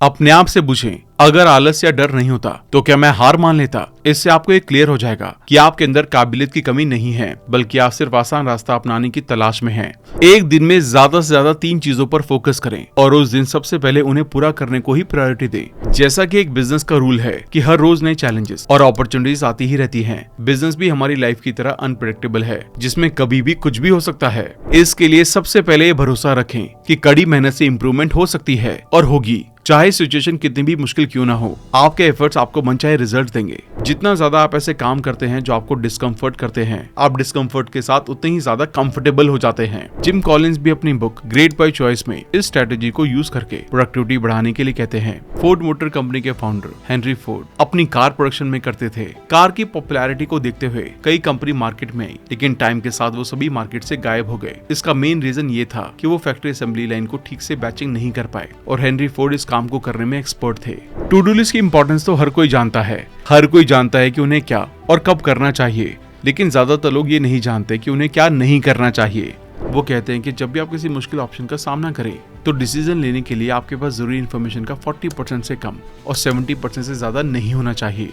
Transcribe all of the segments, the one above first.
अपने आप से पूछें, अगर आलस या डर नहीं होता तो क्या मैं हार मान लेता। इससे आपको एक क्लियर हो जाएगा कि आपके अंदर काबिलियत की कमी नहीं है, बल्कि आप सिर्फ आसान रास्ता अपनाने की तलाश में हैं। एक दिन में ज्यादा से ज्यादा 3 चीजों पर फोकस करें और उस दिन सबसे पहले उन्हें पूरा करने को ही प्रायोरिटी दें। जैसा कि एक बिजनेस का रूल है कि हर रोज नए चैलेंजेस और अपॉर्चुनिटीज आती ही रहती हैं। बिजनेस भी हमारी लाइफ की तरह अनप्रेडिक्टेबल है, जिसमें कभी भी कुछ भी हो सकता है। इसके लिए सबसे पहले ये भरोसा रखें कि कड़ी मेहनत से इम्प्रूवमेंट हो सकती है और होगी, चाहे सिचुएशन कितनी भी मुश्किल क्यों ना हो। आपके एफर्ट्स आपको मनचाहे रिजल्ट देंगे। जितना ज्यादा आप ऐसे काम करते हैं जो आपको डिस्कम्फर्ट करते हैं, आप डिस्कम्फर्ट के साथ उतने ही ज्यादा कंफर्टेबल हो जाते हैं। जिम कॉलिंस भी अपनी बुक ग्रेट बाय चॉइस में इस स्ट्रेटेजी को यूज करके प्रोडक्टिविटी बढ़ाने के लिए कहते हैं। फोर्ड मोटर कंपनी के फाउंडर हेनरी फोर्ड अपनी कार प्रोडक्शन में करते थे। कार की पॉपुलैरिटी को देखते हुए कई कंपनी मार्केट में आई, लेकिन टाइम के साथ वो सभी मार्केट से गायब हो गए। इसका मेन रीजन ये था कि वो फैक्ट्री असेंबली लाइन को ठीक से बैचिंग नहीं कर पाए और हेनरी फोर्ड इस काम को करने में एक्सपर्ट थे। टू डू लिस्ट की इंपॉर्टेंस तो हर कोई जानता है। हर कोई जानता है कि उन्हें क्या और कब करना चाहिए, लेकिन ज्यादातर लोग ये नहीं जानते कि उन्हें क्या नहीं करना चाहिए। वो कहते हैं कि जब भी आप किसी मुश्किल ऑप्शन का सामना करें तो डिसीजन लेने के लिए आपके पास जरूरी इन्फॉर्मेशन का 40% से कम और 70% से ज्यादा नहीं होना चाहिए।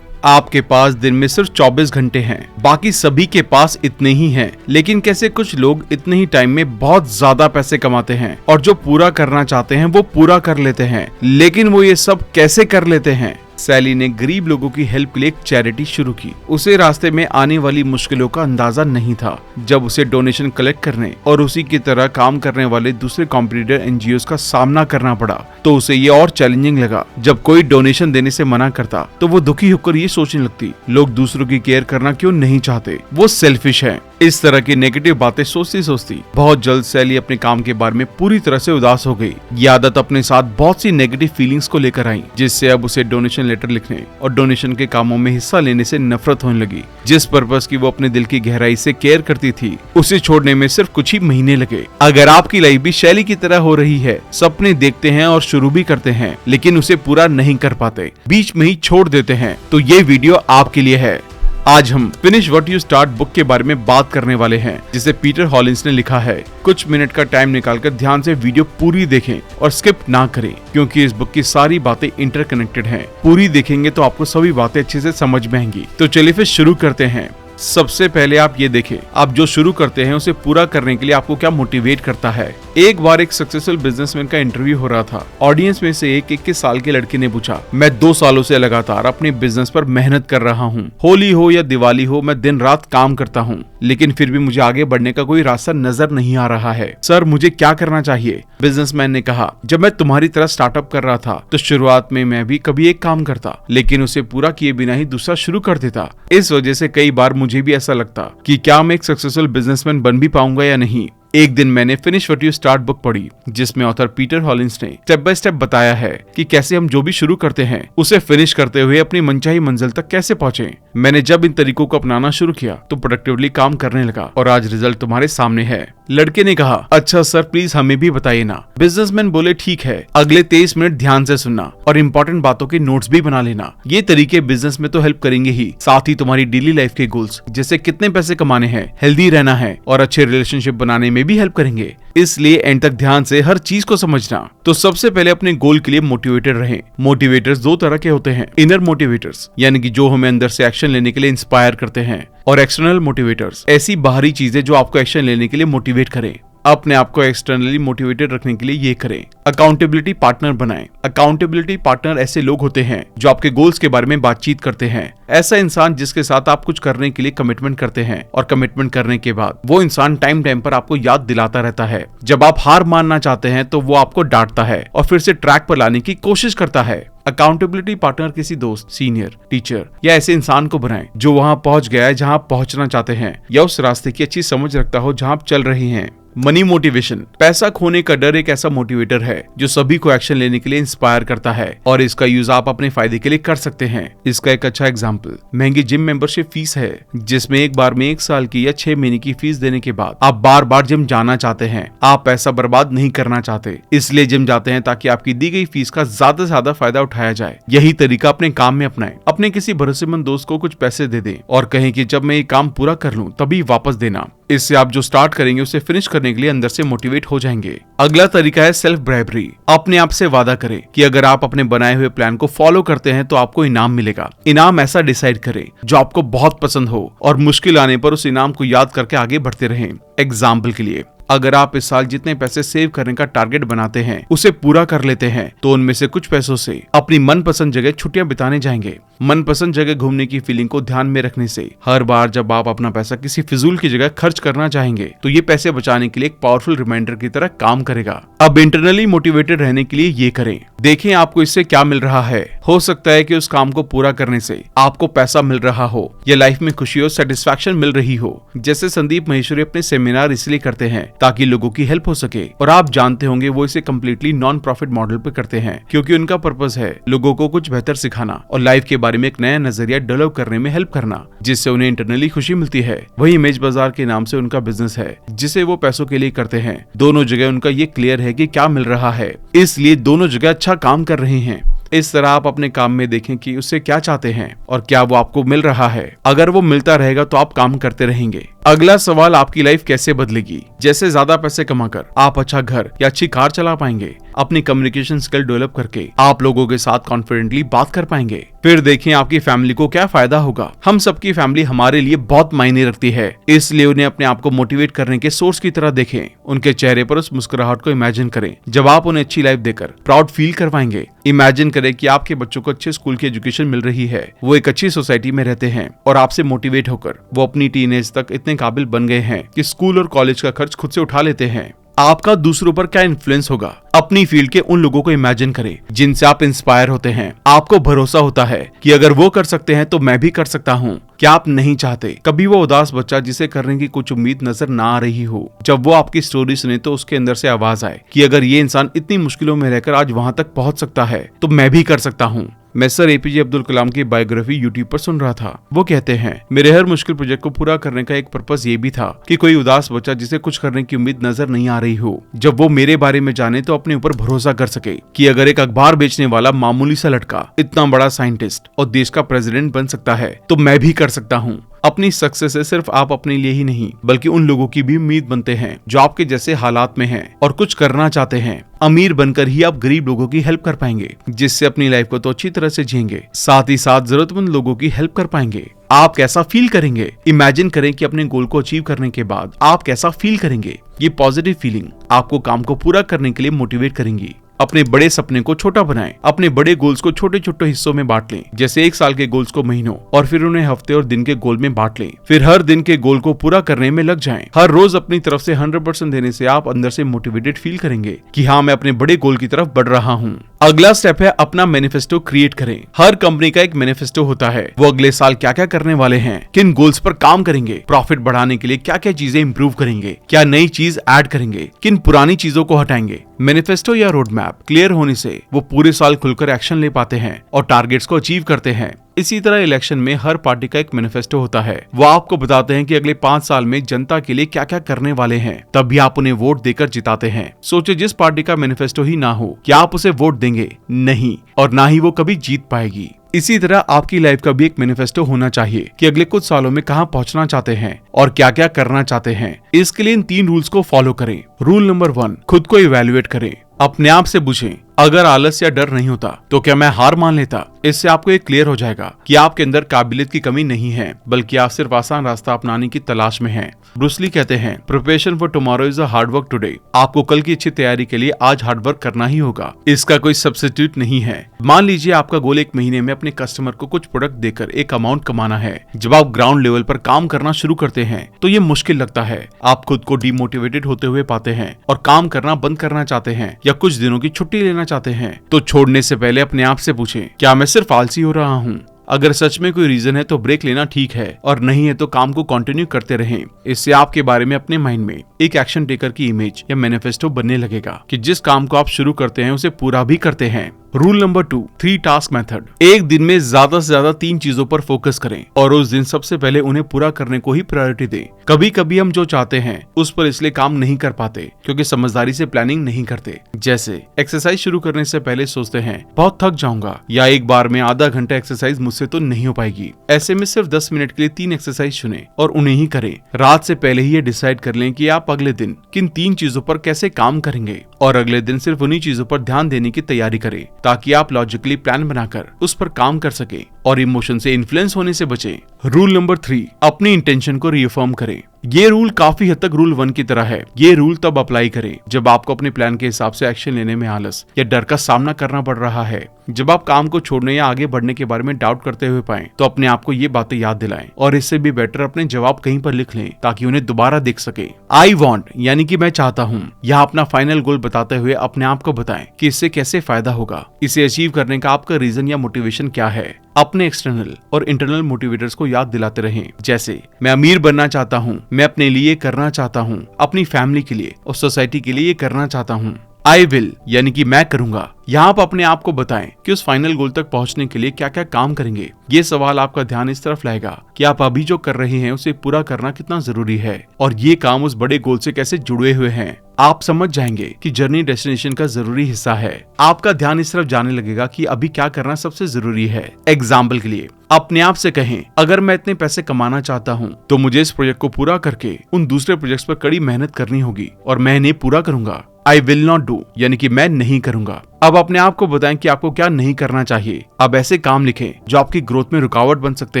आपके पास दिन में सिर्फ 24 घंटे हैं, बाकी सभी के पास इतने ही हैं। लेकिन कैसे कुछ लोग इतने ही टाइम में बहुत ज्यादा पैसे कमाते हैं और जो पूरा करना चाहते हैं वो पूरा कर लेते हैं। लेकिन वो ये सब कैसे कर लेते हैं? सैली ने गरीब लोगों की हेल्प के लिए एक चैरिटी शुरू की। उसे रास्ते में आने वाली मुश्किलों का अंदाजा नहीं था। जब उसे डोनेशन कलेक्ट करने और उसी की तरह काम करने वाले दूसरे कॉम्पिटिटर एनजीओ का सामना करना पड़ा तो उसे ये और चैलेंजिंग लगा। जब कोई डोनेशन देने से मना करता तो वो दुखी होकर ये सोचने लगती, लोग दूसरों की केयर करना क्यों नहीं चाहते, वो सेल्फिश है। इस तरह की नेगेटिव बातें सोचती सोचती बहुत जल्द सैली अपने काम के बारे में पूरी तरह से उदास हो गई। ये आदत अपने साथ बहुत सी नेगेटिव फीलिंग्स को लेकर आई, जिससे अब उसे डोनेशन लेटर लिखने और डोनेशन के कामों में हिस्सा लेने से नफरत होने लगी। जिस पर्पस की वो अपने दिल की गहराई से केयर करती थी, उसे छोड़ने में सिर्फ कुछ ही महीने लगे। अगर आपकी लाइफ भी शैली की तरह हो रही है, सपने देखते हैं और शुरू भी करते हैं, लेकिन उसे पूरा नहीं कर पाते, बीच में ही छोड़ देते हैं, तो ये वीडियो आपके लिए है। आज हम finish what you start book के बारे में बात करने वाले हैं, जिसे पीटर हॉलिंस ने लिखा है। कुछ मिनट का टाइम निकालकर ध्यान से वीडियो पूरी देखें और स्किप ना करें, क्योंकि इस बुक की सारी बातें इंटरकनेक्टेड हैं। पूरी देखेंगे तो आपको सभी बातें अच्छे से समझ में आएंगी। तो चलिए फिर शुरू करते हैं। सबसे पहले आप ये देखें, आप जो शुरू करते हैं उसे पूरा करने के लिए आपको क्या मोटिवेट करता है। एक बार एक सक्सेसफुल बिजनेसमैन का इंटरव्यू हो रहा था। ऑडियंस में से एक 21 साल के लड़के ने पूछा, मैं 2 सालों से लगातार अपने बिजनेस पर मेहनत कर रहा हूँ। होली हो या दिवाली हो, मैं दिन रात काम करता हूँ, लेकिन फिर भी मुझे आगे बढ़ने का कोई रास्ता नजर नहीं आ रहा है। सर, मुझे क्या करना चाहिए? बिजनेसमैन ने कहा, जब मैं तुम्हारी तरह स्टार्टअप कर रहा था तो शुरुआत में मैं भी कभी एक काम करता, लेकिन उसे पूरा किए बिना ही दूसरा शुरू कर देता। इस वजह से कई बार मुझे भी ऐसा लगता कि क्या मैं एक सक्सेसफुल बिजनेसमैन बन भी पाऊंगा या नहीं। एक दिन मैंने finish what you start book पढ़ी, जिसमें ऑथर पीटर हॉलिंस ने स्टेप बाय स्टेप बताया है कि कैसे हम जो भी शुरू करते हैं उसे फिनिश करते हुए अपनी मनचाही मंजिल तक कैसे पहुंचे। मैंने जब इन तरीकों को अपनाना शुरू किया तो प्रोडक्टिवली काम करने लगा और आज रिजल्ट तुम्हारे सामने है। लड़के ने कहा, अच्छा सर, प्लीज हमें भी बताइए ना। बिजनेसमैन बोले, ठीक है, अगले 23 मिनट ध्यान से सुनना और इम्पोर्टेंट बातों के नोट्स भी बना लेना। ये तरीके बिजनेस में तो हेल्प करेंगे ही, साथ ही तुम्हारी डेली लाइफ के गोल्स, जैसे कितने पैसे कमाने हैं, हेल्दी रहना है और अच्छे रिलेशनशिप बनाने में भी हेल्प करेंगे। इसलिए एंड तक ध्यान से हर चीज को समझना। तो सबसे पहले अपने गोल के लिए मोटिवेटेड रहें। मोटिवेटर्स 2 तरह के होते हैं, इनर मोटिवेटर्स यानी कि जो हमें अंदर से एक्शन लेने के लिए इंस्पायर करते हैं, और एक्सटर्नल मोटिवेटर्स, ऐसी बाहरी चीजें जो आपको एक्शन लेने के लिए मोटिवेट करें। अपने आप को एक्सटर्नली मोटिवेटेड रखने के लिए ये करें, अकाउंटेबिलिटी पार्टनर बनाएं। अकाउंटेबिलिटी पार्टनर ऐसे लोग होते हैं जो आपके गोल्स के बारे में बातचीत करते हैं। ऐसा इंसान जिसके साथ आप कुछ करने के लिए कमिटमेंट करते हैं और कमिटमेंट करने के बाद वो इंसान टाइम टाइम पर आपको याद दिलाता रहता है। जब आप हार मानना चाहते हैं तो वो आपको डांटता है और फिर से ट्रैक पर लाने की कोशिश करता है। अकाउंटेबिलिटी पार्टनर किसी दोस्त, सीनियर, टीचर या ऐसे इंसान को बनाएं जो वहां पहुंच गया है जहां आप पहुंचना चाहते हैं, या उस रास्ते की अच्छी समझ रखता हो जहां आप चल रहे हैं। मनी मोटिवेशन, पैसा खोने का डर एक ऐसा मोटिवेटर है जो सभी को एक्शन लेने के लिए इंस्पायर करता है और इसका यूज आप अपने फायदे के लिए कर सकते हैं। इसका एक अच्छा एग्जांपल महंगी जिम मेंबरशिप फीस है, जिसमें एक बार में 1 साल की या 6 महीने की फीस देने के बाद आप बार बार जिम जाना चाहते हैं। आप पैसा बर्बाद नहीं करना चाहते, इसलिए जिम जाते हैं ताकि आपकी दी गई फीस का ज्यादा से ज्यादा फायदा उठाया जाए। यही तरीका अपने काम में अपनाएं। अपने किसी भरोसेमंद दोस्त को कुछ पैसे दे दें और कहें कि जब मैं ये काम पूरा कर लूं तभी वापस देना। इससे आप जो स्टार्ट करेंगे उसे फिनिश करने करने के लिए अंदर से मोटिवेट हो जाएंगे। अगला तरीका है सेल्फ ब्राइबरी। अपने आप से वादा करें कि अगर आप अपने बनाए हुए प्लान को फॉलो करते हैं तो आपको इनाम मिलेगा। इनाम ऐसा डिसाइड करें जो आपको बहुत पसंद हो और मुश्किल आने पर उस इनाम को याद करके आगे बढ़ते रहें। एग्जाम्पल के लिए, अगर आप इस साल जितने पैसे सेव करने का टारगेट बनाते हैं उसे पूरा कर लेते हैं तो उनमें से कुछ पैसों से अपनी मनपसंद जगह छुट्टियां बिताने जाएंगे। मनपसंद जगह घूमने की फीलिंग को ध्यान में रखने से हर बार जब आप अपना पैसा किसी फिजूल की जगह खर्च करना चाहेंगे तो ये पैसे बचाने के लिए एक पावरफुल रिमाइंडर की तरह काम करेगा। अब इंटरनली मोटिवेटेड रहने के लिए ये करें, देखें आपको इससे क्या मिल रहा है। हो सकता है कि उस काम को पूरा करने से आपको पैसा मिल रहा हो या लाइफ में खुशी और सेटिस्फैक्शन मिल रही हो। जैसे संदीप महेश्वरी अपने सेमिनार इसलिए करते हैं ताकि लोगों की हेल्प हो सके, और आप जानते होंगे वो इसे कम्प्लीटली नॉन प्रॉफिट मॉडल पे करते हैं क्योंकि उनका पर्पस है लोगों को कुछ बेहतर सिखाना और लाइफ के बारे में एक नया नजरिया डेवलप करने में हेल्प करना, जिससे उन्हें इंटरनली खुशी मिलती है। वही इमेज बाजार के नाम से उनका बिजनेस है जिसे वो पैसों के लिए करते हैं। दोनों जगह उनका ये क्लियर है कि क्या मिल रहा है, इसलिए दोनों जगह अच्छा काम कर रहे हैं। इस तरह आप अपने काम में देखें कि उससे क्या चाहते हैं और क्या वो आपको मिल रहा है। अगर वो मिलता रहेगा तो आप काम करते रहेंगे। अगला सवाल, आपकी लाइफ कैसे बदलेगी? जैसे ज्यादा पैसे कमाकर आप अच्छा घर या अच्छी कार चला पाएंगे। अपनी कम्युनिकेशन स्किल डेवलप करके आप लोगों के साथ कॉन्फिडेंटली बात कर पाएंगे। फिर देखें आपकी फैमिली को क्या फायदा होगा। हम सबकी फैमिली हमारे लिए बहुत मायने रखती है, इसलिए उन्हें अपने आप को मोटिवेट करने के सोर्स की तरह देखें। उनके चेहरे पर उस मुस्कुराहट को इमेजिन करें जब आप उन्हें अच्छी लाइफ देकर प्राउड फील करवाएंगे। इमेजिन करें कि आपके बच्चों को अच्छे स्कूल की एजुकेशन मिल रही है, वो एक अच्छी सोसाइटी में रहते हैं और आपसे मोटिवेट होकर वो अपनी टीनेज तक इतने काबिल बन गए हैं कि स्कूल और कॉलेज का खर्च खुद से उठा लेते हैं। आपका दूसरों पर क्या इन्फ्लुएंस होगा? अपनी फील्ड के उन लोगों को इमेजिन करें जिनसे आप इंस्पायर होते हैं। आपको भरोसा होता है कि अगर वो कर सकते हैं तो मैं भी कर सकता हूँ। क्या आप नहीं चाहते कभी वो उदास बच्चा जिसे करने की कुछ उम्मीद नजर ना आ रही हो, जब वो आपकी स्टोरी सुने तो उसके अंदर से आवाज आए कि अगर ये इंसान इतनी मुश्किलों में रहकर आज वहां तक पहुंच सकता है तो मैं भी कर सकता हूँ। मैं सर एपीजे अब्दुल कलाम की बायोग्राफी यूट्यूब पर सुन रहा था। वो कहते हैं, मेरे हर मुश्किल प्रोजेक्ट को पूरा करने का एक पर्पस ये भी था कि कोई उदास बच्चा जिसे कुछ करने की उम्मीद नजर नहीं आ रही हो, जब वो मेरे बारे में जाने तो अपने ऊपर भरोसा कर सके कि अगर एक अखबार बेचने वाला मामूली सा लड़का इतना बड़ा साइंटिस्ट और देश का प्रेसिडेंट बन सकता है तो मैं भी कर सकता हूँ। अपनी सक्सेस से सिर्फ आप अपने लिए ही नहीं बल्कि उन लोगों की भी उम्मीद बनते हैं जो आपके जैसे हालात में हैं और कुछ करना चाहते हैं। अमीर बनकर ही आप गरीब लोगों की हेल्प कर पाएंगे, जिससे अपनी लाइफ को तो अच्छी तरह से जिएंगे, साथ ही साथ जरूरतमंद लोगों की हेल्प कर पाएंगे। आप कैसा फील करेंगे? इमेजिन करें कि अपने गोल को अचीव करने के बाद आप कैसा फील करेंगे। ये पॉजिटिव फीलिंग आपको काम को पूरा करने के लिए मोटिवेट करेंगी। अपने बड़े सपने को छोटा बनाएं। अपने बड़े गोल्स को छोटे छोटे हिस्सों में बांट लें, जैसे 1 साल के गोल्स को महीनों और फिर उन्हें हफ्ते और दिन के गोल में बांट लें। फिर हर दिन के गोल को पूरा करने में लग जाएं। हर रोज अपनी तरफ से 100% देने से आप अंदर से मोटिवेटेड फील करेंगे कि हाँ, मैं अपने बड़े गोल की तरफ बढ़ रहा हूँ। अगला स्टेप है अपना मैनिफेस्टो क्रिएट करें। हर कंपनी का एक मैनिफेस्टो होता है। वो अगले साल क्या क्या करने वाले हैं, किन गोल्स पर काम करेंगे, प्रॉफिट बढ़ाने के लिए क्या क्या चीजें इंप्रूव करेंगे, क्या नई चीज ऐड करेंगे, किन पुरानी चीजों को हटाएंगे। मैनिफेस्टो या रोड मैप क्लियर होने से वो पूरे साल खुलकर एक्शन ले पाते हैं और टारगेट्स को अचीव करते हैं। इसी तरह इलेक्शन में हर पार्टी का एक मैनिफेस्टो होता है। वो आपको बताते हैं कि अगले 5 साल में जनता के लिए क्या क्या करने वाले हैं, तब भी आप उन्हें वोट देकर जिताते हैं। सोचे जिस पार्टी का मैनिफेस्टो ही ना हो, क्या आप उसे वोट देंगे? नहीं, और ना ही वो कभी जीत पाएगी। इसी तरह आपकी लाइफ का भी एक मैनिफेस्टो होना चाहिए कि अगले कुछ सालों में कहां पहुंचना चाहते हैं और क्या क्या करना चाहते हैं। इसके लिए इन 3 रूल्स को फॉलो करें। रूल नंबर 1, खुद को इवैल्यूएट करें। अपने आप से पूछें, अगर आलस या डर नहीं होता तो क्या मैं हार मान लेता? इससे आपको ये क्लियर हो जाएगा कि आपके अंदर काबिलियत की कमी नहीं है, बल्कि आप सिर्फ आसान रास्ता अपनाने की तलाश में हैं। ब्रूस ली कहते हैं, preparation for tomorrow is a hard work today. आपको कल की अच्छी तैयारी के लिए आज हार्ड वर्क करना ही होगा। इसका कोई सब्स्टिट्यूट नहीं है। मान लीजिए आपका गोल 1 महीने में अपने कस्टमर को कुछ प्रोडक्ट देकर एक अमाउंट कमाना है। जब आप ग्राउंड लेवल पर काम करना शुरू करते हैं तो ये मुश्किल लगता है। आप खुद को डिमोटिवेटेड होते हुए पाते हैं और काम करना बंद करना चाहते हैं या कुछ दिनों की छुट्टी लेना चाहते हैं। तो छोड़ने से पहले अपने आप से पूछें, क्या मैं सिर्फ आलसी हो रहा हूँ? अगर सच में कोई रीजन है तो ब्रेक लेना ठीक है, और नहीं है तो काम को कंटिन्यू करते रहें। इससे आपके बारे में अपने माइंड में एक एक्शन टेकर की इमेज या मैनिफेस्टो बनने लगेगा कि जिस काम को आप शुरू करते हैं उसे पूरा भी करते हैं। Rule number 2, 3 task method. एक दिन में ज्यादा से ज्यादा 3 चीजों पर फोकस करें और उस दिन सबसे पहले उन्हें पूरा करने को ही प्रायोरिटी दें। कभी कभी हम जो चाहते हैं उस पर इसलिए काम नहीं कर पाते क्योंकि समझदारी से प्लानिंग नहीं करते। जैसे एक्सरसाइज शुरू करने से पहले सोचते हैं बहुत थक जाऊंगा या एक बार में आधा घंटा एक्सरसाइज मुझसे तो नहीं हो पाएगी। ऐसे में सिर्फ 10 मिनट के लिए 3 एक्सरसाइज चुनें और उन्हें ही करें। रात से पहले ही ये डिसाइड कर लें कि आप अगले दिन किन 3 चीजों पर कैसे काम करेंगे और अगले दिन सिर्फ उन्हीं चीजों पर ध्यान देने की तैयारी करें ताकि आप लॉजिकली प्लान बनाकर उस पर काम कर सके और इमोशन से इन्फ्लुएंस होने से बचे। रूल नंबर 3, अपनी इंटेंशन को रिअफर्म करें। ये रूल काफी हद तक रूल 1 की तरह है। ये रूल तब अप्लाई करें जब आपको अपने प्लान के हिसाब से एक्शन लेने में आलस या डर का सामना करना पड़ रहा है। जब आप काम को छोड़ने या आगे बढ़ने के बारे में डाउट करते हुए पाएं, तो अपने आप को ये बातें याद दिलाएं और इससे भी बेटर अपने जवाब कहीं पर लिख लें ताकि उन्हें दोबारा देख सके। आई वॉन्ट यानी कि मैं चाहता हूँ, यहाँ अपना फाइनल गोल बताते हुए अपने आप को बताएं कि इससे कैसे फायदा होगा। इसे अचीव करने का आपका रीजन या मोटिवेशन क्या है। अपने एक्सटर्नल और इंटरनल मोटिवेटर्स को याद दिलाते रहें, जैसे मैं अमीर बनना चाहता हूँ, मैं अपने लिए करना चाहता हूँ, अपनी फैमिली के लिए और सोसाइटी के लिए ये करना चाहता हूँ। आई विल यानी कि मैं करूंगा। यहाँ आप अपने आप को बताएं कि उस फाइनल गोल तक पहुँचने के लिए क्या क्या काम करेंगे। ये सवाल आपका ध्यान इस तरफ लाएगा कि आप अभी जो कर रहे हैं उसे पूरा करना कितना जरूरी है और ये काम उस बड़े गोल से कैसे जुड़े हुए हैं। आप समझ जाएंगे कि जर्नी डेस्टिनेशन का जरूरी हिस्सा है। आपका ध्यान इस तरफ जाने लगेगा कि अभी क्या करना सबसे जरूरी है। एग्जाम्पल के लिए अपने आप से कहें, अगर मैं इतने पैसे कमाना चाहता हूँ तो मुझे इस प्रोजेक्ट को पूरा करके उन दूसरे प्रोजेक्ट्स पर कड़ी मेहनत करनी होगी और मैं इन्हें पूरा करूंगा। आई विल नॉट डू यानी कि मैं नहीं करूंगा। अब अपने आप को बताएं कि आपको क्या नहीं करना चाहिए। अब ऐसे काम लिखें जो आपकी ग्रोथ में रुकावट बन सकते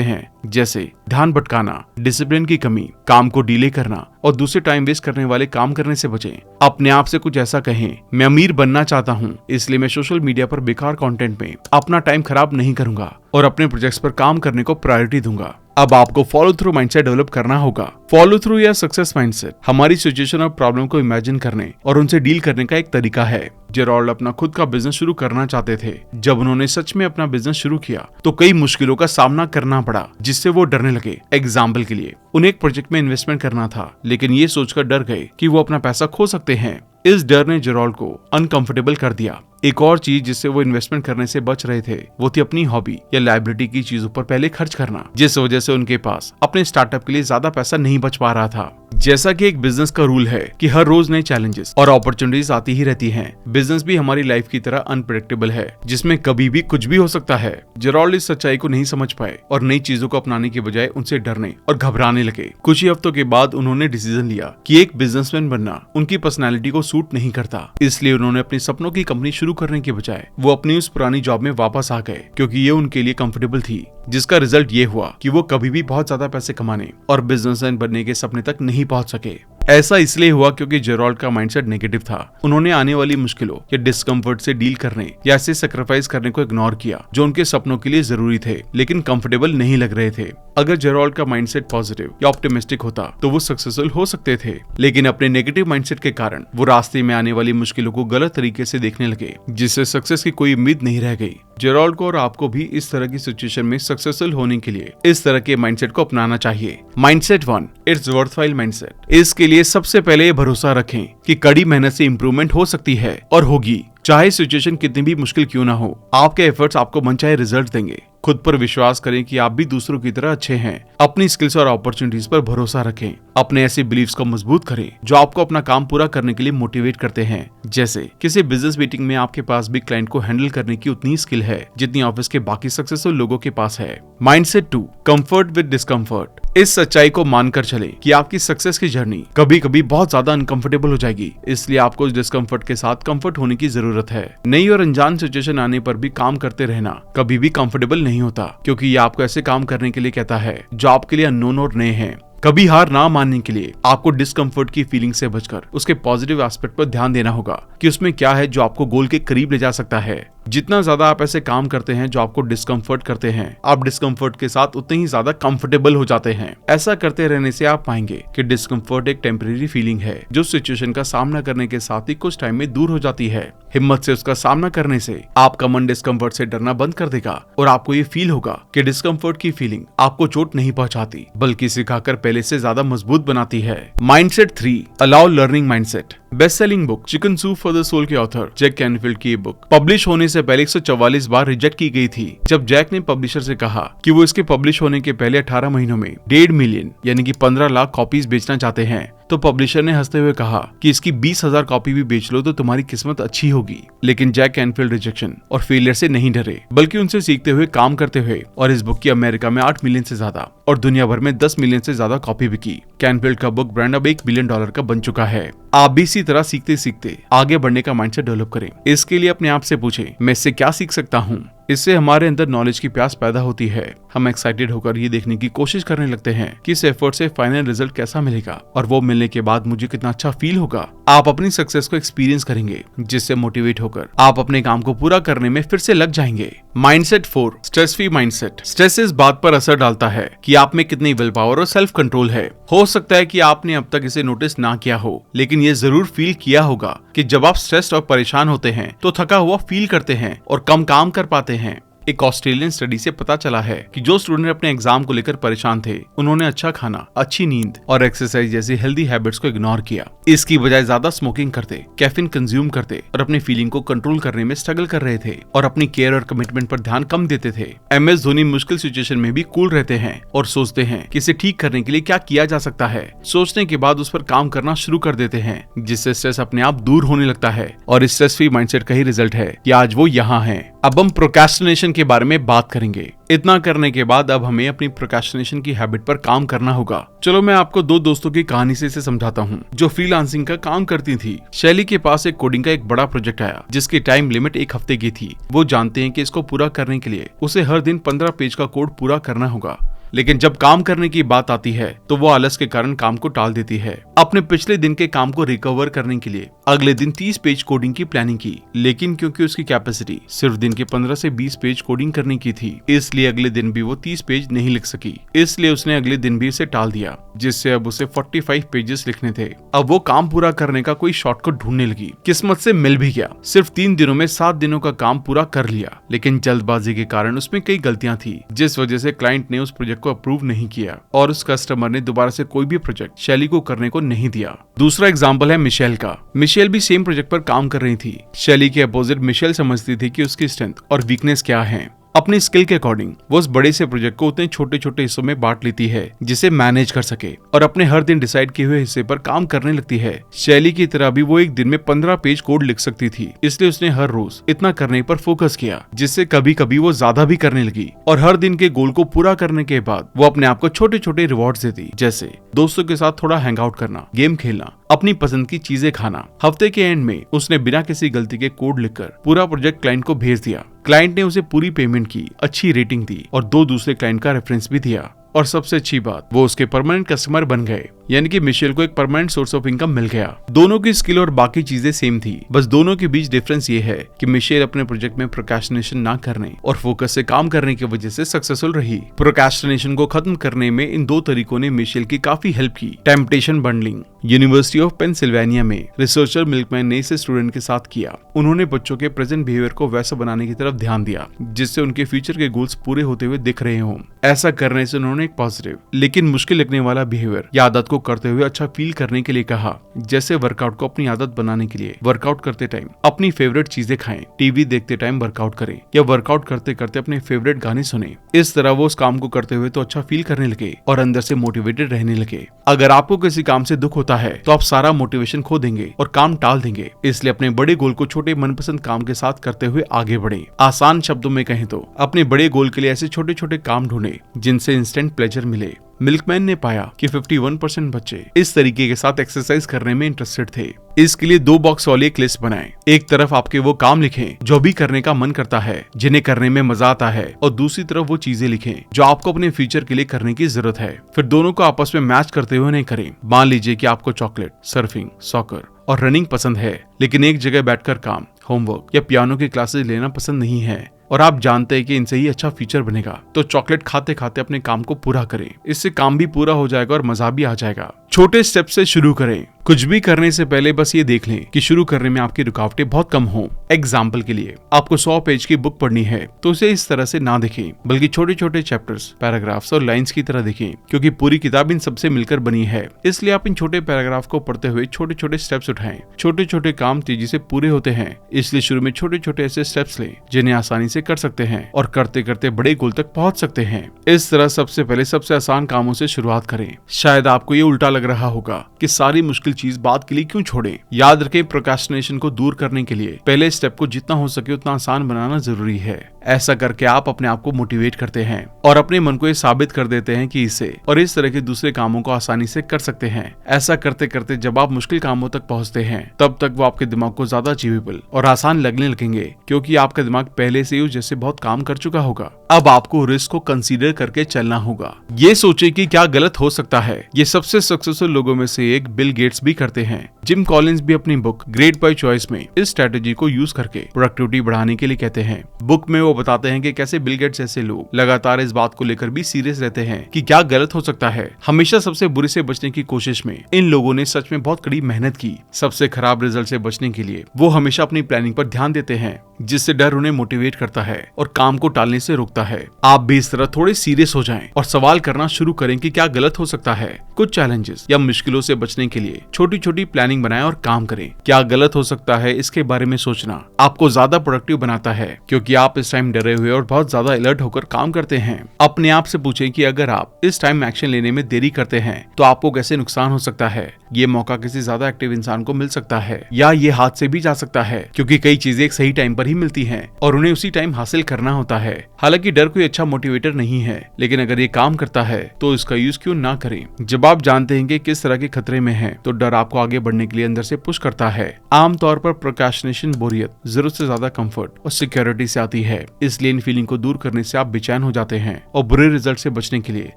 हैं, जैसे ध्यान भटकाना, डिसिप्लिन की कमी, काम को डिले करना और दूसरे टाइम वेस्ट करने वाले काम करने से बचें। अपने आप से कुछ ऐसा कहें, मैं अमीर बनना चाहता हूँ, इसलिए मैं सोशल मीडिया पर बेकार कंटेंट में अपना टाइम खराब नहीं करूंगा और अपने प्रोजेक्ट्स पर काम करने को प्रायोरिटी दूंगा। अब आपको फॉलो थ्रू माइंडसेट डेवलप करना होगा। फॉलो थ्रू या सक्सेस माइंडसेट हमारी सिचुएशन और प्रॉब्लम को इमेजिन करने और उनसे डील करने का एक तरीका है। जेराल्ड अपना खुद का बिजनेस शुरू करना चाहते थे। जब उन्होंने सच में अपना बिजनेस शुरू किया तो कई मुश्किलों का सामना करना पड़ा जिससे वो डरने लगे। एग्जाम्पल के लिए उन्हें एक प्रोजेक्ट में इन्वेस्टमेंट करना था, लेकिन ये सोचकर डर गए कि वो अपना पैसा खो सकते हैं। इस डर ने जेराल्ड को अनकंफर्टेबल कर दिया। एक और चीज जिससे वो इन्वेस्टमेंट करने से बच रहे थे वो थी अपनी हॉबी या लाइबिलिटी की चीजों पर पहले खर्च करना, जिस वजह से उनके पास अपने स्टार्टअप के लिए ज्यादा पैसा नहीं बच पा रहा था। जैसा कि एक बिजनेस का रूल है कि हर रोज नए चैलेंजेस और अपॉर्चुनिटीज आती ही रहती हैं। बिजनेस भी हमारी लाइफ की तरह अनप्रेडिक्टेबल है जिसमें कभी भी कुछ भी हो सकता है। जेराल्ड इस सच्चाई को नहीं समझ पाए और नई चीजों को अपनाने की बजाय उनसे डरने और घबराने लगे। कुछ ही हफ्तों के बाद उन्होंने डिसीजन लिया कि एक बिजनेसमैन बनना उनकी पर्सनैलिटी को सूट नहीं करता। इसलिए उन्होंने अपनी सपनों की कंपनी शुरू करने के बजाय वो अपनी उस पुरानी जॉब में वापस आ गए क्योंकि ये उनके लिए कंफर्टेबल थी, जिसका रिजल्ट ये हुआ कि वो कभी भी बहुत ज्यादा पैसे कमाने और बिजनेसमैन बनने के सपने तक नहीं पहुंच सके। ऐसा इसलिए हुआ क्योंकि जेराल्ड का माइंडसेट नेगेटिव था। उन्होंने आने वाली मुश्किलों या डिस्कम्फर्ट से डील करने या ऐसे सैक्रिफाइस करने को इग्नोर किया जो उनके सपनों के लिए जरूरी थे लेकिन कंफर्टेबल नहीं लग रहे थे। अगर जेराल्ड का माइंडसेट पॉजिटिव या ऑप्टिमिस्टिक होता तो वो सक्सेसफुल हो सकते थे, लेकिन अपने नेगेटिव माइंडसेट के कारण वो रास्ते में आने वाली मुश्किलों को गलत तरीके से देखने लगे, जिससे सक्सेस की कोई उम्मीद नहीं रह गई। जेराल्ड को और आपको भी इस तरह की सिचुएशन में सक्सेसफुल होने के लिए इस तरह के माइंडसेट को अपनाना चाहिए। Mindset 1, it's worthwhile mindset. इसके लिए सबसे पहले ये भरोसा रखें कि कड़ी मेहनत से इंप्रूवमेंट हो सकती है और होगी, चाहे सिचुएशन कितनी भी मुश्किल क्यों ना हो। आपके एफर्ट्स आपको मनचाहे रिजल्ट देंगे। खुद पर विश्वास करें कि आप भी दूसरों की तरह अच्छे हैं। अपनी स्किल्स और अपॉर्चुनिटीज पर भरोसा रखें। अपने ऐसे बिलीव्स को मजबूत करें जो आपको अपना काम पूरा करने के लिए मोटिवेट करते हैं। जैसे किसी बिजनेस मीटिंग में आपके पास भी क्लाइंट को हैंडल करने की उतनी स्किल है जितनी ऑफिस के बाकी सक्सेसफुल लोगों के पास है। Mindset 2, comfort with discomfort. इस सच्चाई को मानकर चलें कि आपकी सक्सेस की जर्नी कभी कभी बहुत ज्यादा अनकंफर्टेबल हो जाएगी, इसलिए आपको इस डिस्कम्फर्ट के साथ कंफर्ट होने की जरूरत है। नई और अनजान सिचुएशन आने पर भी काम करते रहना कभी भी कंफर्टेबल नहीं होता, क्योंकि ये आपको ऐसे काम करने के लिए कहता है जो आपके लिए अननोन और नए हैं। कभी हार ना मानने के लिए आपको डिस्कम्फर्ट की फीलिंग से बचकर उसके पॉजिटिव एस्पेक्ट पर ध्यान देना होगा कि उसमें क्या है जो आपको गोल के करीब ले जा सकता है। जितना ज्यादा आप ऐसे काम करते हैं जो आपको डिस्कम्फर्ट करते हैं, आप डिस्कम्फर्ट के साथ उतने ही ज्यादा कंफर्टेबल हो जाते हैं। ऐसा करते रहने से आप पाएंगे कि डिस्कम्फर्ट एक टेम्परेरी फीलिंग है जो सिचुएशन का सामना करने के साथ ही कुछ टाइम में दूर हो जाती है। हिम्मत से उसका सामना करने से आपका मन डिस्कम्फर्ट से डरना बंद कर देगा और आपको ये फील होगा कि डिस्कम्फर्ट की फीलिंग आपको चोट नहीं पहुंचाती बल्कि सिखाकर पहले से ज्यादा मजबूत बनाती है। Mindset 3, allow learning mindset. Best selling book chicken soup for the soul के ऑथर जैक कैनफील्ड की ये बुक पब्लिश होने से पहले 144 बार रिजेक्ट की गई थी। जब जैक ने पब्लिशर से कहा कि वो इसके पब्लिश होने के पहले 18 महीनों में 1.5 मिलियन यानी कि 15 लाख कॉपीज बेचना चाहते हैं, तो पब्लिशर ने हंसते हुए कहा कि इसकी 20,000 कॉपी भी बेच लो तो तुम्हारी किस्मत अच्छी होगी। लेकिन जैक कैनफील्ड रिजेक्शन और फेलियर से नहीं डरे, बल्कि उनसे सीखते हुए काम करते हुए, और इस बुक की अमेरिका में 8 मिलियन से ज्यादा और दुनिया भर में 10 मिलियन से ज्यादा कॉपी बिकी। कैनफील्ड का बुक ब्रांड अब $1 बिलियन का बन चुका है। आप भी इसी तरह सीखते सीखते आगे बढ़ने का माइंडसेट डेवलप करें। इसके लिए अपने आप से पूछें, मैं इससे क्या सीख सकता हूँ। इससे हमारे अंदर नॉलेज की प्यास पैदा होती है। हम एक्साइटेड होकर ये देखने की कोशिश करने लगते हैं कि इस एफर्ट से फाइनल रिजल्ट कैसा मिलेगा और वो मिलने के बाद मुझे कितना अच्छा फील होगा। आप अपनी सक्सेस को एक्सपीरियंस करेंगे, जिससे मोटिवेट होकर आप अपने काम को पूरा करने में फिर से लग जाएंगे। Mindset 4, stress free mindset. Stress इस बात पर असर डालता है कि आप में कितनी विल पावर और सेल्फ कंट्रोल है। हो सकता है कि आपने अब तक इसे नोटिस ना किया हो, लेकिन ये जरूर फील किया होगा कि जब आप स्ट्रेस्ड और परेशान होते हैं तो थका हुआ फील करते हैं और कम काम कर पाते हैं। एक ऑस्ट्रेलियन स्टडी से पता चला है कि जो स्टूडेंट अपने एग्जाम को लेकर परेशान थे, उन्होंने अच्छा खाना, अच्छी नींद और एक्सरसाइज जैसी हेल्दी हैबिट्स को इग्नोर किया। इसकी बजाय ज्यादा स्मोकिंग करते, कैफीन कंज्यूम करते और अपनी फीलिंग को कंट्रोल करने में स्ट्रगल कर रहे थे और अपनी केयर और कमिटमेंट पर ध्यान कम देते थे। MS धोनी मुश्किल सिचुएशन में भी कूल रहते हैं और सोचते हैं कि इसे ठीक करने के लिए क्या किया जा सकता है। सोचने के बाद उस पर काम करना शुरू कर देते हैं, जिससे स्ट्रेस अपने आप दूर होने लगता है। और इस स्ट्रेस फ्री माइंडसेट का ही रिजल्ट है कि आज वो यहाँ हैं। अब हम प्रोक्रेस्टिनेशन के बारे में बात करेंगे। इतना करने के बाद अब हमें अपनी प्रोक्रेस्टिनेशन की हैबिट पर काम करना होगा। चलो मैं आपको 2 दोस्तों की कहानी से इसे समझाता हूँ, जो फ्रीलांसिंग का काम करती थी। शैली के पास एक कोडिंग का एक बड़ा प्रोजेक्ट आया, जिसकी टाइम लिमिट 1 हफ्ते की थी। वो जानते हैं कि इसको पूरा करने के लिए उसे हर दिन 15 पेज का कोड पूरा करना होगा। लेकिन जब काम करने की बात आती है तो वो आलस के कारण काम को टाल देती है। अपने पिछले दिन के काम को रिकवर करने के लिए अगले दिन 30 पेज कोडिंग की प्लानिंग की, लेकिन क्योंकि उसकी कैपेसिटी सिर्फ दिन के 15 से 20 पेज कोडिंग करने की थी, इसलिए अगले दिन भी वो 30 पेज नहीं लिख सकी। इसलिए उसने अगले दिन भी इसे टाल दिया, जिससे अब उसे 45 पेजेस लिखने थे। अब वो काम पूरा करने का कोई शॉर्टकट ढूंढने लगी। किस्मत से मिल भी गया। सिर्फ 3 दिनों में 7 दिनों का काम पूरा कर लिया, लेकिन जल्दबाजी के कारण उसमें कई गलतियां थी, जिस वजह से क्लाइंट ने उस प्रोजेक्ट को अप्रूव नहीं किया और उस कस्टमर ने दोबारा से कोई भी प्रोजेक्ट शैली को करने को नहीं दिया। दूसरा एग्जांपल है मिशेल का। मिशेल भी सेम प्रोजेक्ट पर काम कर रही थी। शैली के अपोजिट मिशेल समझती थी कि उसकी स्ट्रेंथ और वीकनेस क्या है। अपनी स्किल के अकॉर्डिंग वो उस बड़े से प्रोजेक्ट को उतने छोटे छोटे हिस्सों में बांट लेती है जिसे मैनेज कर सके और अपने हर दिन डिसाइड किए हुए हिस्से पर काम करने लगती है। शैली की तरह भी वो एक दिन में 15 पेज कोड लिख सकती थी, इसलिए उसने हर रोज इतना करने पर फोकस किया, जिससे कभी कभी वो ज्यादा भी करने लगी। और हर दिन के गोल को पूरा करने के बाद वो अपने आप को छोटे छोटे रिवॉर्ड्स देती, जैसे दोस्तों के साथ थोड़ा हैंग आउट करना, गेम खेलना, अपनी पसंद की चीजें खाना। हफ्ते के एंड में उसने बिना किसी गलती के कोड लिखकर पूरा प्रोजेक्ट क्लाइंट को भेज दिया। क्लाइंट ने उसे पूरी पेमेंट की, अच्छी रेटिंग दी और 2 दूसरे क्लाइंट का रेफरेंस भी दिया। और सबसे अच्छी बात, वो उसके परमानेंट कस्टमर बन गए, यानी कि मिशेल को एक परमानेंट सोर्स ऑफ इनकम मिल गया। दोनों की स्किल और बाकी चीजें सेम थी, बस दोनों के बीच डिफरेंस ये है कि मिशेल अपने प्रोजेक्ट में प्रोक्रेस्टिनेशन ना करने और फोकस से काम करने की वजह से सक्सेसफुल रही। प्रोक्रेस्टिनेशन को खत्म करने में इन 2 तरीकों ने मिशेल की काफी हेल्प की। Temptation bundling. University of Pennsylvania में रिसर्चर मिल्कमैन ने इसे स्टूडेंट के साथ किया। उन्होंने बच्चों के प्रेजेंट बिहेवियर को वैसा बनाने की तरफ ध्यान दिया जिससे उनके फ्यूचर के गोल्स पूरे होते हुए दिख रहे हों। ऐसा करने से उन्होंने एक पॉजिटिव लेकिन मुश्किल लगने वाला बिहेवियर या आदत को करते हुए अच्छा फील करने के लिए कहा, जैसे वर्कआउट को अपनी आदत बनाने के लिए वर्कआउट करते टाइम अपनी फेवरेट चीजें खाएं, टीवी देखते टाइम वर्कआउट करें या वर्कआउट करते करते अपने फेवरेट गाने सुने। इस तरह वो उस काम को करते हुए तो अच्छा फील करने लगे और अंदर से मोटिवेटेड रहने लगे। अगर आपको किसी काम से दुख होता है तो आप सारा मोटिवेशन खो देंगे और काम टाल देंगे। इसलिए अपने बड़े गोल को छोटे मनपसंद काम के साथ करते हुए आगे बढ़े। आसान शब्दों में कहें तो अपने बड़े गोल के लिए ऐसे छोटे छोटे काम ढूंढे जिनसे इंस्टेंट प्लेजर मिले। मिल्कमैन ने पाया कि 51% बच्चे इस तरीके के साथ एक्सरसाइज करने में इंटरेस्टेड थे। इसके लिए 2 बॉक्स वाली एक लिस्ट बनाएं। एक तरफ आपके वो काम लिखें जो भी करने का मन करता है, जिन्हें करने में मजा आता है, और दूसरी तरफ वो चीजें लिखें जो आपको अपने फ्यूचर के लिए करने की जरूरत है। फिर दोनों को आपस में मैच करते हुए नहीं करें। मान लीजिए कि आपको चॉकलेट, सर्फिंग, सॉकर और रनिंग पसंद है, लेकिन एक जगह बैठकर काम, होमवर्क या पियानो की क्लासेस लेना पसंद नहीं है। और आप जानते हैं कि इनसे ही अच्छा फ्यूचर बनेगा, तो चॉकलेट खाते खाते अपने काम को पूरा करें। इससे काम भी पूरा हो जाएगा और मजा भी आ जाएगा। छोटे स्टेप से शुरू करें। कुछ भी करने से पहले बस ये देख लें कि शुरू करने में आपकी रुकावटें बहुत कम हो। एग्जाम्पल के लिए आपको 100 पेज की बुक पढ़नी है तो उसे इस तरह से ना देखें, बल्कि छोटे छोटे चैप्टर्स, पैराग्राफ्स और लाइंस की तरह देखें, क्योंकि पूरी किताब इन सबसे मिलकर बनी है। इसलिए आप इन छोटे पैराग्राफ को पढ़ते हुए छोटे छोटे स्टेप्स उठाएं। छोटे छोटे काम तेजी से पूरे होते हैं, इसलिए शुरू में छोटे छोटे ऐसे स्टेप्स लें जिन्हें आसानी से कर सकते हैं और करते करते बड़े गोल तक पहुंच सकते हैं। इस तरह सबसे पहले सबसे आसान कामों से शुरुआत करें। शायद आपको ये उल्टा लग रहा होगा कि सारी मुश्किल चीज बाद के लिए क्यों छोड़ें। याद रखें, प्रोक्रेस्टिनेशन को दूर करने के लिए पहले स्टेप को जितना हो सके उतना आसान बनाना जरूरी है। ऐसा करके आप अपने आप को मोटिवेट करते हैं और अपने मन को ये साबित कर देते हैं कि इसे और इस तरह के दूसरे कामों को आसानी से कर सकते हैं। ऐसा करते करते जब आप मुश्किल कामों तक पहुंचते हैं तब तक वो आपके दिमाग को ज्यादा अचीवेबल और आसान लगने लगेंगे, क्योंकि आपका दिमाग पहले से ही उस जैसे बहुत काम कर चुका होगा। अब आपको रिस्क को कंसीडर करके चलना होगा। ये सोचे कि क्या गलत हो सकता है। ये सबसे सक्सेसफुल लोगों में से एक बिल गेट्स भी करते हैं। जिम कॉलिंस भी अपनी बुक ग्रेट बाय चॉइस में इस स्ट्रेटेजी को यूज करके प्रोडक्टिविटी बढ़ाने के लिए कहते हैं। बुक में वो बताते हैं कि कैसे बिल गेट्स जैसे लोग लगातार इस बात को लेकर भी सीरियस रहते हैं कि क्या गलत हो सकता है। हमेशा सबसे बुरे से बचने की कोशिश में इन लोगों ने सच में बहुत कड़ी मेहनत की। सबसे खराब रिजल्ट से बचने के लिए वो हमेशा अपनी प्लानिंग पर ध्यान देते हैं, जिससे डर उन्हें मोटिवेट करता है और काम को टालने से रोकता है। आप भी इस तरह थोड़े सीरियस हो जाएं और सवाल करना शुरू करें कि क्या गलत हो सकता है। कुछ चैलेंजेस या मुश्किलों से बचने के लिए छोटी छोटी प्लानिंग बनाएं और काम करें। क्या गलत हो सकता है, इसके बारे में सोचना आपको ज्यादा प्रोडक्टिव बनाता है, क्योंकि आप इस टाइम डरे हुए और बहुत ज्यादा अलर्ट होकर काम करते हैं। अपने आप से पूछें कि अगर आप इस टाइम एक्शन लेने में देरी करते हैं तो आपको कैसे नुकसान हो सकता है। ये मौका किसी ज्यादा एक्टिव इंसान को मिल सकता है या ये हाथ से भी जा सकता है, क्योंकि कई चीजें एक सही टाइम पर ही मिलती हैं और उन्हें उसी टाइम हासिल करना होता है। हालांकि डर कोई अच्छा मोटिवेटर नहीं है, लेकिन अगर ये काम करता है तो इसका यूज क्यों ना करें। जब आप जानते हैं कि किस तरह के खतरे में हैं, तो डर आपको आगे बढ़ने के लिए अंदर से पुश करता है। आमतौर पर प्रोक्रेस्टिनेशन बोरियत, जरूरत से ज्यादा कंफर्ट और सिक्योरिटी से आती है, इसलिए इन फीलिंग को दूर करने से आप बेचैन हो जाते हैं और बुरे रिजल्ट से बचने के लिए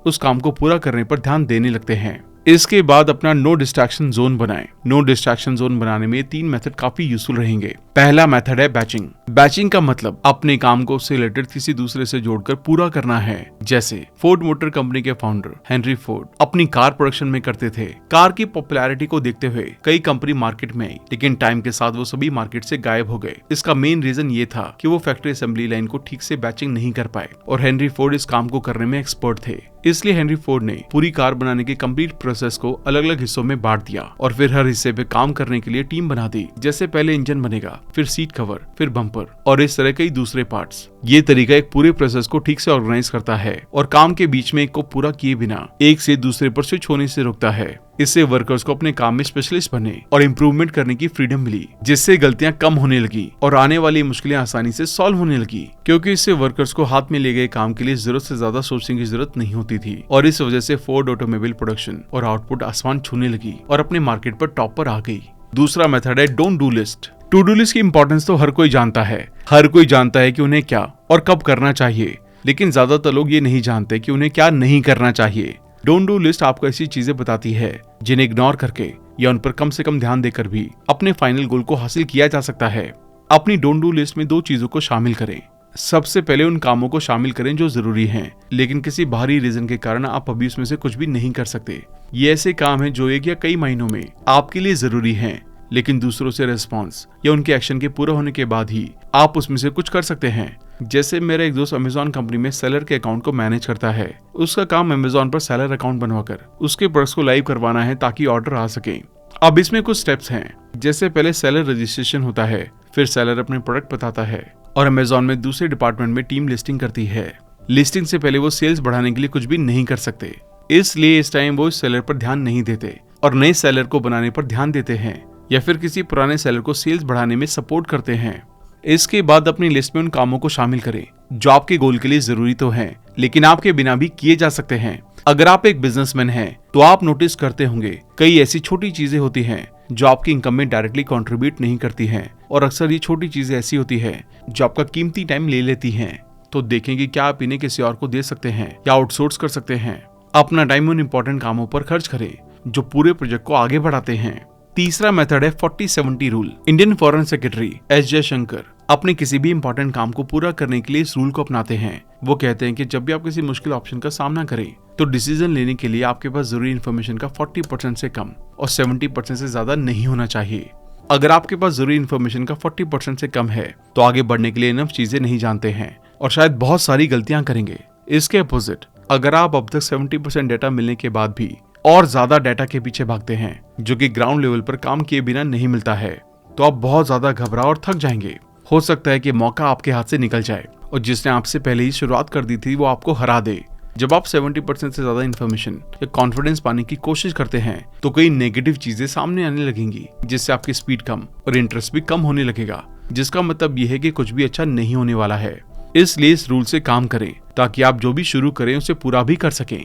उस काम को पूरा करने पर ध्यान देने लगते हैं। इसके बाद अपना नो डिस्ट्रैक्शन जोन बनाएं। नो डिस्ट्रैक्शन जोन बनाने में 3 मेथड काफी यूजफुल रहेंगे। पहला मेथड है बैचिंग। बैचिंग का मतलब अपने काम को उससे रिलेटेड किसी दूसरे से जोड़कर पूरा करना है। जैसे फोर्ड मोटर कंपनी के फाउंडर हेनरी फोर्ड अपनी कार प्रोडक्शन में करते थे। कार की पॉपुलैरिटी को देखते हुए कई कंपनी मार्केट में आई, लेकिन टाइम के साथ वो सभी मार्केट से गायब हो गए। इसका मेन रीजन ये था कि वो फैक्ट्री असेंबली लाइन को ठीक से बैचिंग नहीं कर पाए और हेनरी फोर्ड इस काम को करने में एक्सपर्ट थे। इसलिए हेनरी फोर्ड ने पूरी कार बनाने के कंप्लीट प्रोसेस को अलग अलग हिस्सों में बांट दिया और फिर हर हिस्से पे काम करने के लिए टीम बना दी। जैसे पहले इंजन बनेगा, फिर सीट कवर, फिर बम्पर और इस तरह कई दूसरे पार्ट्स। ये तरीका एक पूरे प्रोसेस को ठीक से ऑर्गेनाइज करता है और काम के बीच में एक को पूरा किए बिना एक से दूसरे पर स्विच होने से रोकता है। इससे वर्कर्स को अपने काम में स्पेशलिस्ट बने और इम्प्रूवमेंट करने की फ्रीडम मिली, जिससे गलतियां कम होने लगी और आने वाली मुश्किलें आसानी से सॉल्व होने लगी, क्योंकि इससे वर्कर्स को हाथ में ले गए काम के लिए जरूरत से ज्यादा सोचने की जरूरत नहीं होती थी। और इस वजह से फोर्ड ऑटोमोबाइल प्रोडक्शन और आउटपुट आसमान छूने लगी और अपने मार्केट पर टॉप पर आ गई। दूसरा मेथड है don't do list. To do list की इंपॉर्टेंस तो हर कोई जानता है। हर कोई जानता है कि उन्हें क्या और कब करना चाहिए, लेकिन ज्यादातर लोग ये नहीं जानते कि उन्हें क्या नहीं करना चाहिए। डोंट डू लिस्ट आपको ऐसी चीजें बताती है जिन्हें इग्नोर करके या उन पर कम से कम ध्यान देकर भी अपने फाइनल गोल को हासिल किया जा सकता है। अपनी डोंट डू लिस्ट में 2 चीजों को शामिल करें। सबसे पहले उन कामों को शामिल करें जो जरूरी हैं, लेकिन किसी बाहरी रीजन के कारण आप अभी उसमें से कुछ भी नहीं कर सकते। ये ऐसे काम हैं जो 1 या कई महीनों में आपके लिए जरूरी हैं, लेकिन दूसरों से रिस्पॉन्स या उनके एक्शन के पूरा होने के बाद ही आप उसमें से कुछ कर सकते हैं। जैसे मेरा एक दोस्त अमेजॉन कंपनी में सेलर के अकाउंट को मैनेज करता है। उसका काम अमेजॉन पर सेलर अकाउंट बनवाकर उसके प्रोडक्ट्स को लाइव करवाना है ताकि ऑर्डर आ सके। अब इसमें कुछ स्टेप्स हैं, जैसे पहले सेलर रजिस्ट्रेशन होता है, फिर सेलर अपने प्रोडक्ट बताता है और अमेजॉन में दूसरे डिपार्टमेंट में टीम लिस्टिंग करती है। लिस्टिंग से पहले वो सेल्स बढ़ाने के लिए कुछ भी नहीं कर सकते, इसलिए इस टाइम वो इस सेलर पर ध्यान नहीं देते और नए सेलर को बनाने पर ध्यान देते हैं या फिर किसी पुराने सेलर को सेल्स बढ़ाने में सपोर्ट करते हैं। इसके बाद अपनी लिस्ट में उन कामों को शामिल करें जो आपके गोल के लिए जरूरी तो हैं, लेकिन आपके बिना भी किए जा सकते हैं। अगर आप एक बिजनेसमैन हैं, तो आप नोटिस करते होंगे कई ऐसी छोटी चीजें होती हैं जो आपकी इनकम में डायरेक्टली कंट्रीब्यूट नहीं करती हैं, और अक्सर ये छोटी चीजें ऐसी होती है जो आपका कीमती टाइम ले लेती हैं। तो देखें कि क्या आप इन्हें किसी और को दे सकते हैं या आउटसोर्स कर सकते हैं। अपना टाइम उन इंपॉर्टेंट कामों पर खर्च करें जो पूरे प्रोजेक्ट को आगे बढ़ाते हैं। तीसरा मेथड है 40-70 rule. Indian foreign secretary S Jaishankar अपने किसी भी इंपॉर्टेंट काम को पूरा करने के लिए इस रूल को अपनाते हैं। वो कहते हैं कि जब भी आप किसी मुश्किल ऑप्शन का सामना करें तो डिसीजन लेने के लिए आपके पास जरूरी इन्फॉर्मेशन का 40% से कम और 70% से ज्यादा नहीं होना चाहिए। अगर आपके पास जरूरी इन्फॉर्मेशन का 40% से कम है तो आगे बढ़ने के लिए इनफ चीजें नहीं जानते हैं और शायद बहुत सारी गलतियां करेंगे। इसके अपोजिट, अगर आप अब तक 70% डेटा मिलने के बाद भी और ज्यादा डेटा के पीछे भागते हैं जो कि ग्राउंड लेवल पर काम किए बिना नहीं मिलता है, तो आप बहुत ज्यादा घबरा और थक जाएंगे। हो सकता है कि मौका आपके हाथ से निकल जाए और जिसने आपसे पहले ही शुरुआत कर दी थी वो आपको हरा दे। जब आप 70% से ज्यादा इन्फॉर्मेशन या कॉन्फिडेंस पाने की कोशिश करते हैं तो कई नेगेटिव चीजें सामने आने लगेंगी, जिससे आपकी स्पीड कम और इंटरेस्ट भी कम होने लगेगा, जिसका मतलब यह है कि कुछ भी अच्छा नहीं होने वाला है। इसलिए इस रूल से काम करें ताकि आप जो भी शुरू करें उसे पूरा भी कर सकें।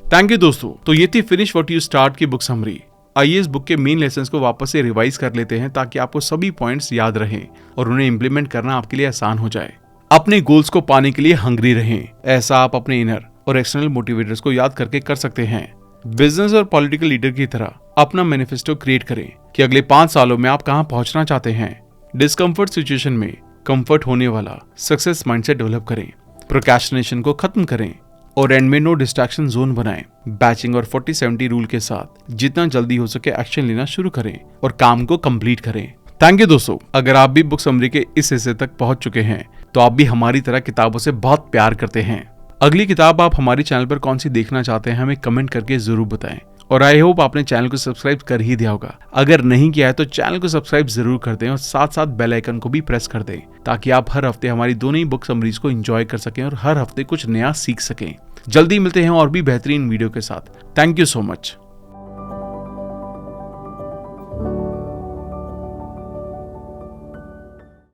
थैंक यू दोस्तों। तो ये थी फिनिश व्हाट यू स्टार्ट की बुक समरी। आइए इस बुक के मेन लेसन्स को वापस से रिवाइज कर लेते हैं ताकि आपको सभी पॉइंट्स याद रहें और उन्हें इम्प्लीमेंट करना आपके लिए आसान हो जाए। अपने गोल्स को पाने के लिए हंग्री रहें। ऐसा आप अपने इनर और एक्सटर्नल मोटिवेटर्स को याद करके कर सकते हैं। बिजनेस और पॉलिटिकल लीडर की तरह अपना मैनिफेस्टो क्रिएट करें कि अगले 5 सालों में आप कहां पहुंचना चाहते हैं। डिस्कम्फर्ट सिचुएशन में कंफर्ट होने वाला सक्सेस माइंडसेट डेवलप करें। प्रोक्रेस्टिनेशन को खत्म करें और एंड में नो डिस्ट्रैक्शन जोन बनाएं। बैचिंग और 40-70 रूल के साथ जितना जल्दी हो सके एक्शन लेना शुरू करें और काम को कंप्लीट करें। थैंक यू दोस्तों। अगर आप भी बुक समरी के इस हिस्से तक पहुंच चुके हैं तो आप भी हमारी तरह किताबों से बहुत प्यार करते हैं। अगली किताब आप हमारे चैनल पर कौन सी देखना चाहते हैं हमें कमेंट करके जरूर बताएं और आई होप आपने चैनल को सब्सक्राइब कर ही दिया होगा। अगर नहीं किया है तो चैनल को सब्सक्राइब जरूर कर दें और साथ साथ बेल आइकन को भी प्रेस कर दें ताकि आप हर हफ्ते हमारी दोनों ही बुक समरीज को एंजॉय कर सकें और हर हफ्ते कुछ नया सीख सकें। जल्दी मिलते हैं और भी बेहतरीन वीडियो के साथ। Thank you so much.